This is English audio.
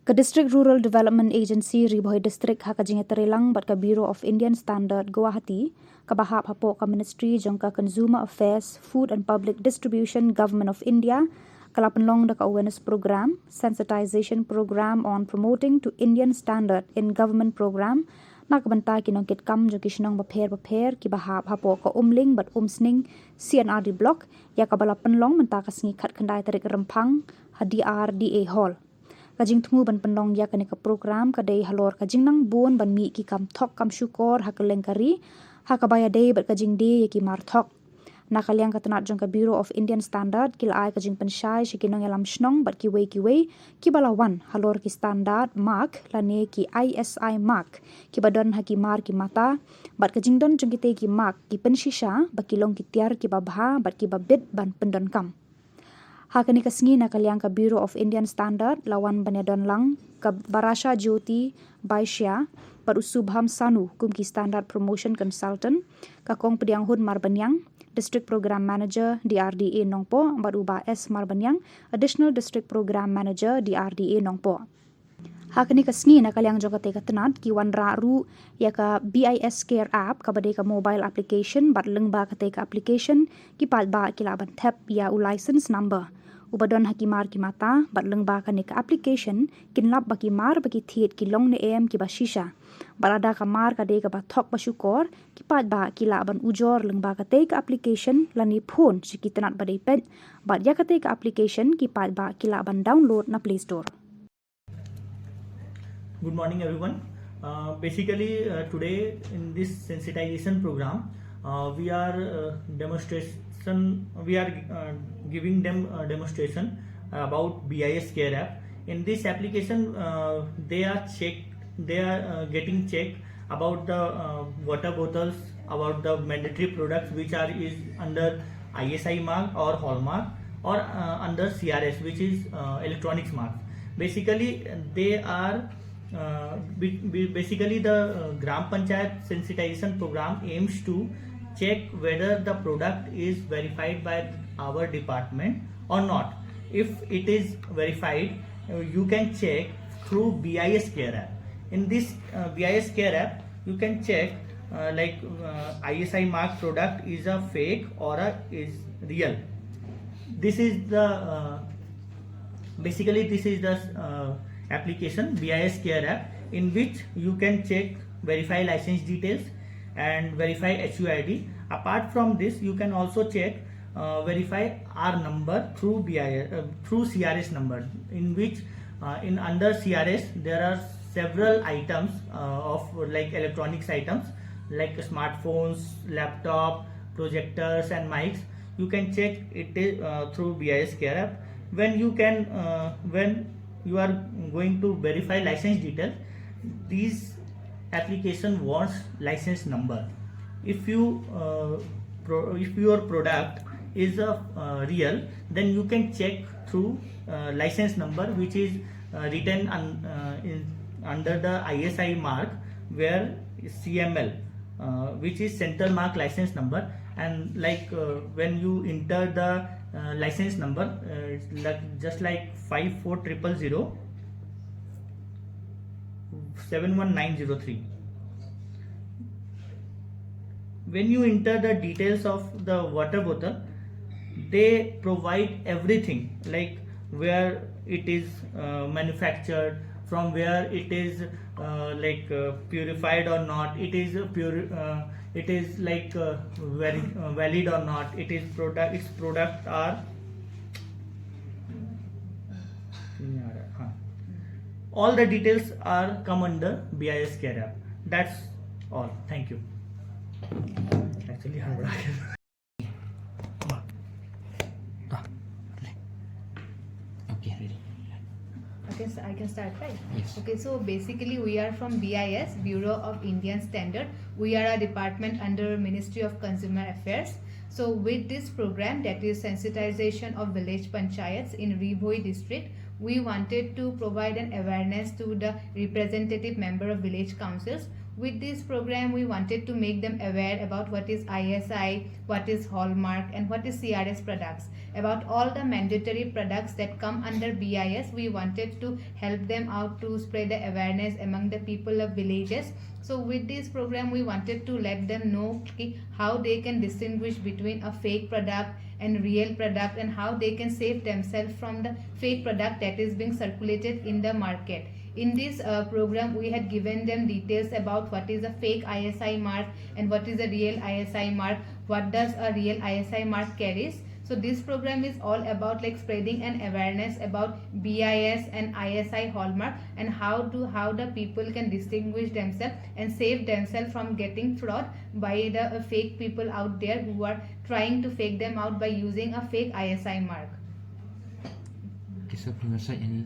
Ka District Rural Development Agency Bhoi District ha ka jingeterelang bat ka Bureau of Indian Standard Guwahati ka bahap hapo ka Ministry jong ka Consumer Affairs, Food and Public Distribution Government of India kalapanlong da ka awareness program, sensitization program on promoting to Indian standard in government program nakabanta kinong kitkam jong kisnong baper ki bahap hapo ka umling bat umsning CNRD block ya ka balapanlong menta ka singi khat khandai tarik rempang ha DRDA hall kajing thumu ban pandong ya kanika program kadai halor kajing nang bon ban mi ki kam thok kam syukor ha kelengkari ha kabaya day bat kajing day ki mar thok nakaliang katanat jong ka Bureau of Indian Standard kil ai kajing pensyai shikinong elam shnong bat ki wei ki balawan halor ki standard mark lane ki ISI mark ki badon ha ki mar ki mata bat kajing don jong ki mark ki penshisha bakilong ki tiar ki babha bat ki babit ban Pyndonkam hakani kasngi nakaliang ka Bureau of Indian Standard lawan banedon lang ka Barasha Jyoti Baisya Parusubham Sanu kum ki Standard Promotion Consultant ka kong pediang hun Marbanyang District Program Manager DRDA Nongpo Baruba S Marbanyang Additional District Program Manager DRDA Nongpo hakani kasngi nakaliang jogate katanat ki wanra ru ya ka BIS Care app ka badai ka mobile application bat lengba kate ka application ki palba ki laban tap ya u license number ubadon hakimar ki mata bat lengba ka ne ka application kinlap baki mar baki thiet ki long ne am ki ba Shisha balada ka mar ka de ka ba Thok ba syukor ki palba ki laban ujor lengba kate ka application lani phone sikitanat badai pet bat ya kate ka application ki palba ki laban download na Play Store. Good morning everyone. Basically today in this sensitization program we are giving them a demonstration about BIS Care app. In this application they are getting checked about the water bottles, about the mandatory products which is under ISI mark or hallmark or under CRS which is electronics mark. Basically they are basically the Gram Panchayat sensitization program aims to check whether the product is verified by our department or not. If it is verified, you can check through BIS Care app. In this BIS Care app, you can check ISI mark product is a fake or is real. This is the application BIS Care app in which you can check verify license details and verify HUID. Apart from this, you can also check verify R number through through CRS number, in which in under CRS there are several items of like electronics items like smartphones, laptop, projectors and mics. You can check it through BIS Care app. When you are going to verify license details, these application wants license number. If your product is real, then you can check through license number which is written under the ISI mark where CML which is central mark license number, and when you enter the license number just like 54000 71903. When you enter the details of the water bottle, they provide everything like where it is manufactured, from where it is purified or not, it is it is very valid or not, its product are all the details are come under BIS Care app. That's all. Thank you. Actually, okay, ready. Okay, so I can start, right? Yes. Okay, so basically we are from BIS, Bureau of Indian Standard. We are a department under Ministry of Consumer Affairs. So with this program, that is sensitization of village panchayats in Bhoi district, we wanted to provide an awareness to the representative member of village councils. with this program we wanted to make them aware about what is ISI, what is hallmark, and what is CRS products. About all the mandatory products that come under BIS, we wanted to help them out to spread the awareness among the people of villages. So with this program we wanted to let them know how they can distinguish between a fake product and real product, and how they can save themselves from the fake product that is being circulated in the market. In this program we had given them details about what is a fake ISI mark and what is a real ISI mark, what does a real ISI mark carries. So this program is all about like spreading an awareness about BIS and ISI hallmark, and how the people can distinguish themselves and save themselves from getting fraud by the fake people out there who are trying to fake them out by using a fake ISI mark. Okay, so from your side, any